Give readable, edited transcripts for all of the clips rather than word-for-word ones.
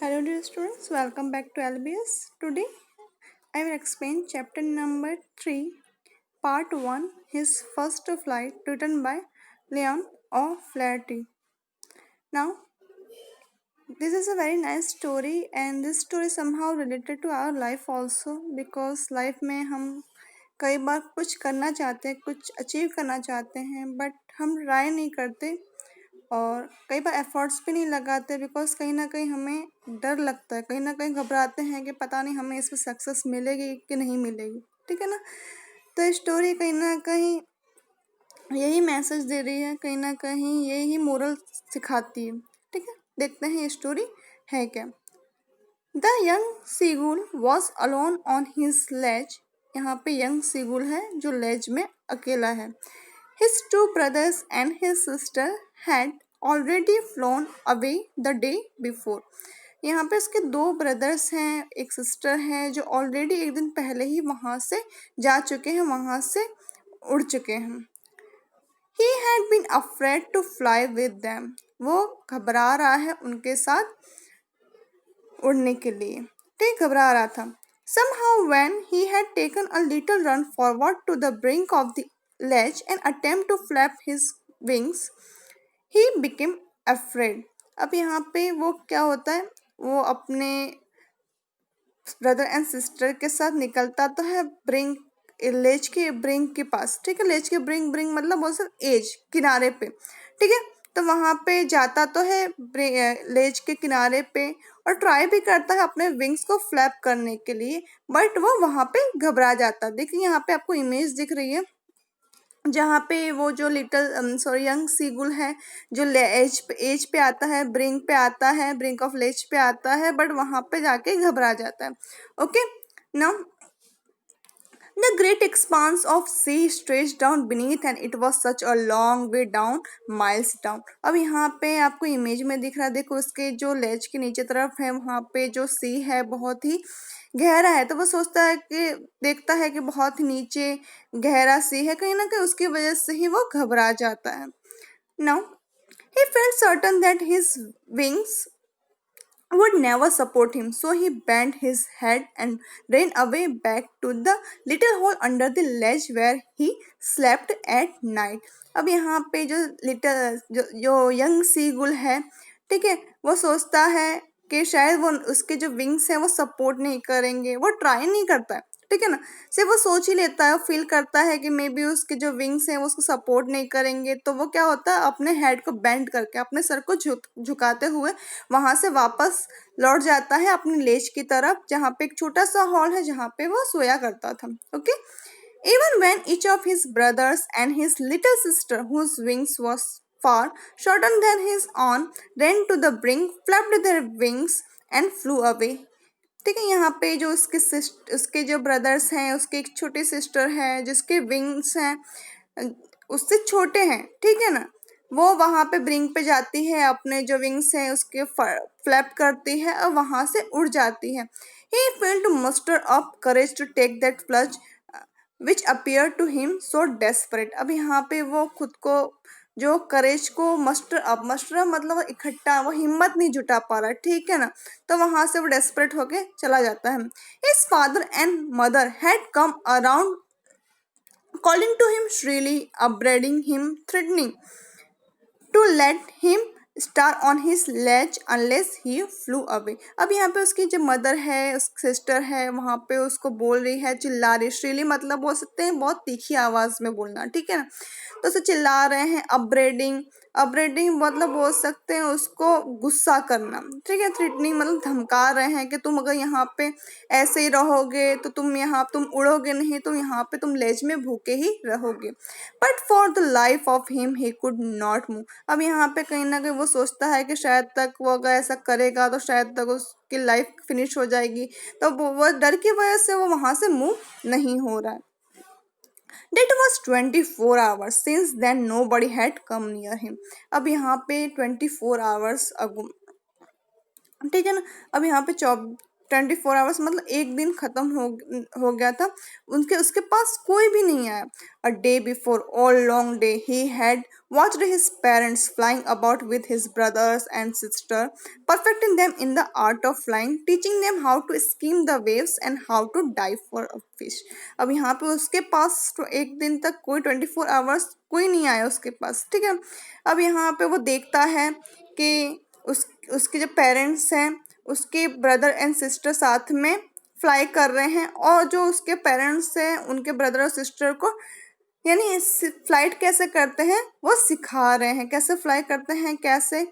Hello dear students, welcome back to LBS. Today I will explain chapter number 3, part 1, his first flight, written by Leon O'Flaherty. Now, this is a very nice story and this story somehow related to our life also because life में हम कई बार कुछ करना चाहते हैं, कुछ achieve करना चाहते हैं बट हम ट्राई नहीं करते और कई बार एफर्ट्स भी नहीं लगाते बिकॉज कहीं ना कहीं हमें डर लगता है, कहीं ना कहीं घबराते हैं कि पता नहीं हमें इसमें सक्सेस मिलेगी कि नहीं मिलेगी। ठीक है ना। तो ये स्टोरी कहीं ना कहीं यही मैसेज दे रही है, कहीं ना कहीं यही मोरल सिखाती है। ठीक है, देखते हैं ये स्टोरी है क्या। The young seagull was alone on his ledge. यहाँ पे यंग सीगुल है जो लेज में अकेला है। His two brothers and his sister had already phloem away the day before. यहाँ पे उसके दो ब्रदर्स हैं, एक सिस्टर है जो ऑलरेडी एक दिन पहले ही वहाँ से जा चुके हैं, वहाँ से उड़ चुके हैं। He had been afraid to fly with them. वो घबरा रहा है उनके साथ उड़ने के लिए, ठीक घबरा रहा था। Somehow when he had taken a little run forward to the brink of the ledge and attempt to flap his wings, he became afraid. अब यहाँ पे वो क्या होता है, वो अपने ब्रदर एंड सिस्टर के साथ निकलता तो है ब्रिंक, लेज के ब्रिंक के पास। ठीक है, लेज के ब्रिंक, ब्रिंक मतलब बहुत सब एज किनारे पे। ठीक है, तो वहां पे जाता तो है लेज के किनारे पे और ट्राई भी करता है अपने विंग्स को फ्लैप करने के लिए, बट वो वहां पे घबरा जाता है। देखिए यहाँ पे आपको इमेज दिख रही है जहाँ पे वो जो लिटिल यंग सीगुल है जो एज पे आता है, ब्रिंक पे आता है, ब्रिंक ऑफ लेज पे आता है, बट वहां पे जाके घबरा जाता है। Okay, now the great expanse of sea stretched down beneath and it was such a long way down, miles down. अब यहाँ पे आपको इमेज में दिख रहा है, देखो उसके जो लेज के नीचे तरफ है वहाँ पे जो सी है बहुत ही गहरा है, तो वो सोचता है कि देखता है कि बहुत ही नीचे गहरा सी है, कहीं ना कहीं उसकी वजह से ही वो घबरा जाता है। Now he felt certain that his wings would never support him, so he bent his head and ran away back to the little hole under the ledge where he slept at night. अब यहाँ पे जो जो young seagull है, ठीक है, वो सोचता है कि शायद वो उसके जो विंग्स हैं वो सपोर्ट नहीं करेंगे, वो ट्राई नहीं करता है। ठीक है ना, सिर्फ वो सोच ही लेता है, फील करता है कि मे बी उसके जो विंग्स हैं वो उसको सपोर्ट नहीं करेंगे, तो वो क्या होता है अपने हेड को बेंड करके अपने सर को झुकाते हुए वहां से वापस लौट जाता है अपनी लेज की तरफ, जहाँ पे एक छोटा सा हॉल है जहाँ पे वो सोया करता था। Okay, even when each of his brothers and his little sister whose wings was far shorter than his own ran to the brink, flapped their wings and flew away. ठीक है, यहाँ पे जो उसके जो ब्रदर्स हैं, उसकी एक छोटी सिस्टर है जिसके विंग्स हैं उससे छोटे हैं, ठीक है ना, वो वहां पे ब्रिंक पे जाती है, अपने जो विंग्स हैं उसके फ्लैप करती है और वहां से उड़ जाती है। He failed to muster up courage to take that plunge, which appeared to him so desperate. अब यहाँ पे वो खुद को जो करेज को मस्टर मतलब इकट्ठा, वो हिम्मत नहीं जुटा पा रहा, ठीक है ना, तो वहां से वो डेस्परेट होके चला जाता है। His father and mother had come around calling to him shrilly, upbraiding him, threatening to let him starve on his ledge unless he flew away. अब यहाँ पे उसकी जो मदर है, उस सिस्टर है, वहां पे उसको बोल रही है, चिल्ला रही, श्रीली मतलब बोल सकते हैं बहुत तीखी आवाज में बोलना, ठीक है ना, तो उसे चिल्ला रहे हैं। अपब्रेडिंग, अपब्रेडिंग मतलब बोल सकते हैं उसको गुस्सा करना, ठीक है। थ्रेटनिंग मतलब धमका रहे हैं कि तुम अगर यहाँ पे ऐसे ही रहोगे तो तुम उड़ोगे नहीं, तो यहाँ पे तुम लेज में भूखे ही रहोगे। But for the life of him he could not move. अब यहाँ पे कहीं ना कहीं वो सोचता है कि शायद तक वो अगर ऐसा करेगा तो शायद तक उसकी लाइफ फिनिश हो जाएगी, तो वो डर की वजह से वो वहां से मूव नहीं हो रहा है। That was 24 hours since then nobody had come near him. अब यहाँ पे 24 hours अगो, ठीक है ना, अब यहाँ पे 24 आवर्स मतलब एक दिन खत्म हो गया था, उनके उसके पास कोई भी नहीं आया। A day before all long day he had watched his parents flying about with his brothers and sister, perfecting them in the art of flying, teaching them how to skim the waves and how to dive for a fish। अब यहाँ पे उसके पास तो एक दिन तक कोई 24 hours कोई नहीं आया उसके पास, ठीक है। अब यहाँ पे वो देखता है कि उसके जो पेरेंट्स हैं, उसके ब्रदर एंड सिस्टर साथ में फ्लाई कर रहे हैं, और जो उसके पेरेंट्स हैं उनके ब्रदर और सिस्टर को यानी फ्लाइट कैसे करते हैं वो सिखा रहे हैं, कैसे फ्लाई करते हैं, कैसे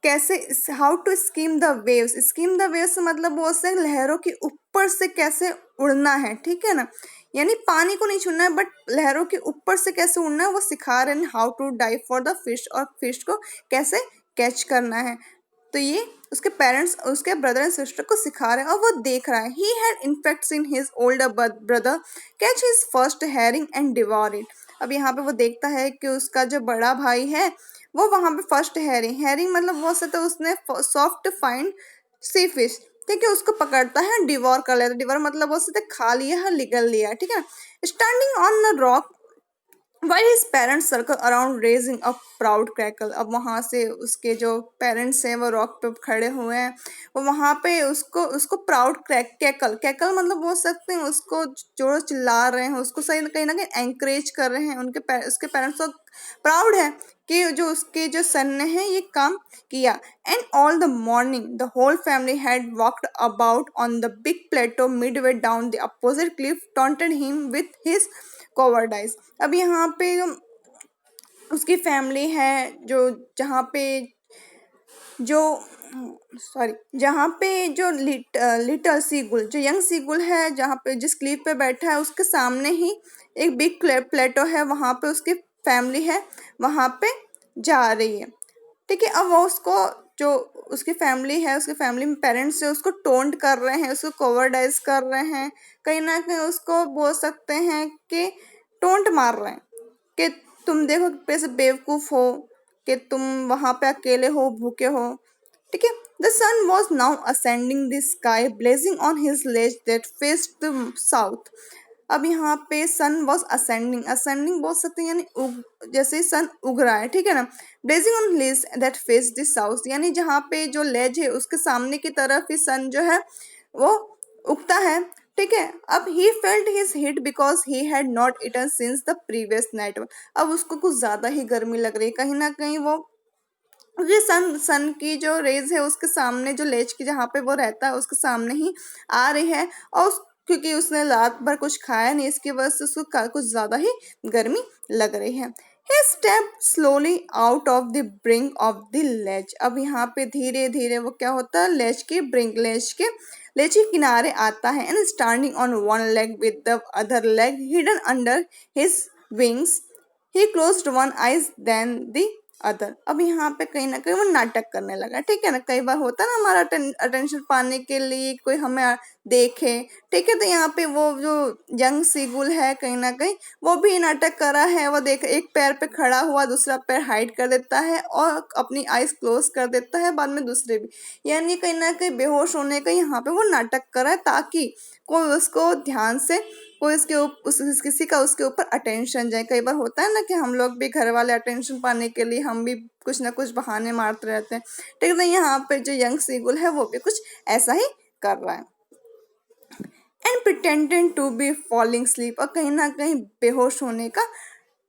कैसे how to skim the waves. Skim the waves मतलब वो से लहरों के ऊपर से कैसे उड़ना है, ठीक है ना, यानी पानी को नहीं छूना है बट लहरों के ऊपर से कैसे उड़ना है वो सिखा रहे हैं। How to dive for the fish, और फिश को कैसे कैच करना है। तो ये उसके पेरेंट्स उसके ब्रदर एंड सिस्टर को सिखा रहे हैं और वो देख रहा है। He had in fact seen his older brother catch his first herring and devour it. अब यहाँ पे वो देखता है कि उसका जो बड़ा भाई है वो वहां पे फर्स्ट हैरिंग मतलब वो से तो उसने सॉफ्ट फाइन सी फिश, ठीक है, उसको पकड़ता है, डिवोर कर लेता है। डिवोर मतलब वो से खा लिया है, निगल लिया है, ठीक है। Standing on the rock while his parents circle around raising a proud crackle। अब वहां से उसके जो पेरेंट्स हैं वो रॉक पे खड़े हुए हैं, वो वहां पे उसको उसको प्राउड कैकल कैकल मतलब बोल सकते हैं, उसको जोर चिल्ला रहे हैं, उसको सही कहीं ना कहीं एंकरेज कर रहे हैं। उसके पेरेंट्स को प्राउड है कि जो उसके जो सन ने है ये काम किया। And all the morning the whole family had walked about on the big plateau midway down the opposite cliff, taunted him with his cowardice. अब यहाँ पे उसकी फैमिली है जो जहाँ पे जो जहाँ पे जो लिटल सीगुल जो यंग सीगुल है जहाँ पे जिस क्लिफ पे बैठा है उसके सामने ही एक बिग प्लेटो है, वहाँ पे उसकी फैमिली है, वहाँ पे जा रही है, ठीक है। अब वो उसको जो उसकी फैमिली है, उसके फैमिली में पेरेंट्स है, उसको टोंट कर रहे हैं, उसको कोवर्डाइज कर रहे हैं, कहीं ना कहीं उसको बोल सकते हैं कि टोंट मार रहे हैं कि तुम देखो कैसे बेवकूफ हो, कि तुम वहां पे अकेले हो, भूखे हो, ठीक है। The sun was now ascending the sky blazing on his ledge that faced the south. अब यहाँ पे सन वॉज असेंडिंग असेंडिंग बोल सकते हैं, यानी जैसे सन उग रहा है, ठीक है ना। Blazing on ledge that face the south यानी जहाँ पे जो लेज है उसके सामने की तरफ ही सन जो है वो उगता है, ठीक है। अब he felt his heat because he had not eaten since the previous night. अब उसको कुछ ज्यादा ही गर्मी लग रही है, कहीं ना कहीं वो ये सन की जो रेज है उसके सामने जो लेज की जहाँ पे वो रहता है उसके सामने ही आ रही है, और क्योंकि उसने रात भर कुछ खाया नहीं इसकी वजह से उसको कुछ ज्यादा ही गर्मी लग रही है। He stepped slowly out of the brink of the ledge। अब यहाँ पे धीरे धीरे वो क्या होता है, लेज के किनारे आता है। And standing on one leg with the other leg hidden under his wings he closed one eyes then the other. अब यहाँ पे कहीं ना कहीं वो नाटक करने लगा, ठीक है ना। कई बार होता है ना हमारा अटेंशन पाने के लिए कोई हमें देखे, ठीक है, तो यहाँ पे वो जो यंग सीगुल है कहीं ना कहीं वो भी नाटक कर रहा है। वो देख एक पैर पे खड़ा हुआ दूसरा पैर हाइड कर देता है और अपनी आईज क्लोज कर देता है, बाद में दूसरे भी, यानी कहीं ना कहीं बेहोश होने का यहाँ पे वो नाटक कर रहा है ताकि कोई उसको ध्यान से कोई किसी का उसके ऊपर अटेंशन जाए। कई बार होता है ना कि हम लोग भी घर वाले अटेंशन पाने के लिए हम भी कुछ ना कुछ बहाने मारते रहते हैं, ठीक है। तो यहाँ पे जो यंग सीगुल है वो भी कुछ ऐसा ही कर रहा है। And pretended to be falling sleep, और कहीं ना कहीं बेहोश होने का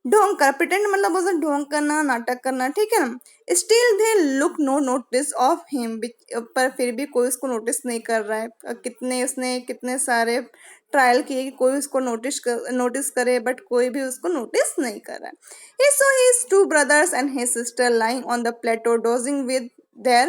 ढोंग कर, प्रिटेंड मतलब उसे ढोंग करना, नाटक करना, ठीक है ना। Still they look no notice of him, पर फिर भी कोई उसको नोटिस नहीं कर रहा है। उसने कितने सारे ट्रायल किए कि कोई उसको नोटिस करे बट कोई भी उसको नोटिस नहीं कर रहा है। He saw his two brothers and his sister lying on the plateau dozing with their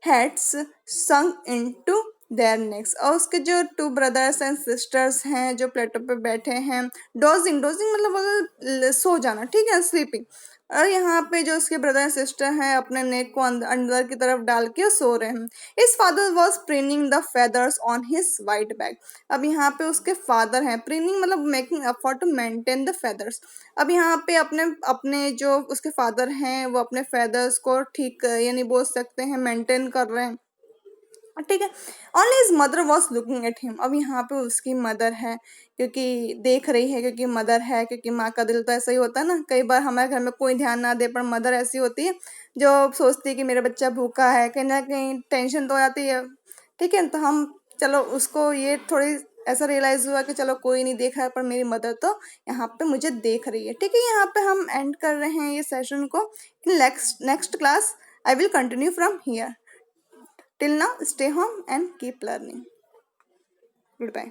heads sunk into their necks। और उसके जो टू ब्रदर्स एंड सिस्टर्स हैं जो प्लेटो पे बैठे हैं, डोजिंग डोजिंग मतलब अगर सो जाना, ठीक है, स्लीपिंग। और यहाँ पे जो उसके ब्रदर एंड सिस्टर हैं अपने नेक को अंदर की तरफ डाल के सो रहे हैं। His father was preening the feathers on his white back. अब यहाँ पे उसके फादर हैं, प्रिनिंग मतलब making effort to maintain the feathers. अब यहाँ पे अपने अपने जो उसके फादर हैं वो अपने फेदर्स को ठीक यानी बोल सकते हैं मेंटेन कर रहे हैं ठीक है। Only his mother was looking at him. अब यहाँ पे उसकी मदर है, क्योंकि देख रही है, क्योंकि मदर है, क्योंकि माँ का दिल तो ऐसा ही होता है ना, कई बार हमारे घर में कोई ध्यान ना दे पर मदर ऐसी होती है जो सोचती है कि मेरा बच्चा भूखा है, कहीं ना कहीं टेंशन तो हो जाती है। ठीक है, तो हम चलो उसको ये थोड़ी ऐसा रियलाइज हुआ कि चलो कोई नहीं देख रहा है पर मेरी मदर तो यहाँ पे मुझे देख रही है। ठीक है, यहाँ पे हम एंड कर रहे हैं ये सेशन को। In next class I will continue from here. Till now, stay home and keep learning. Goodbye.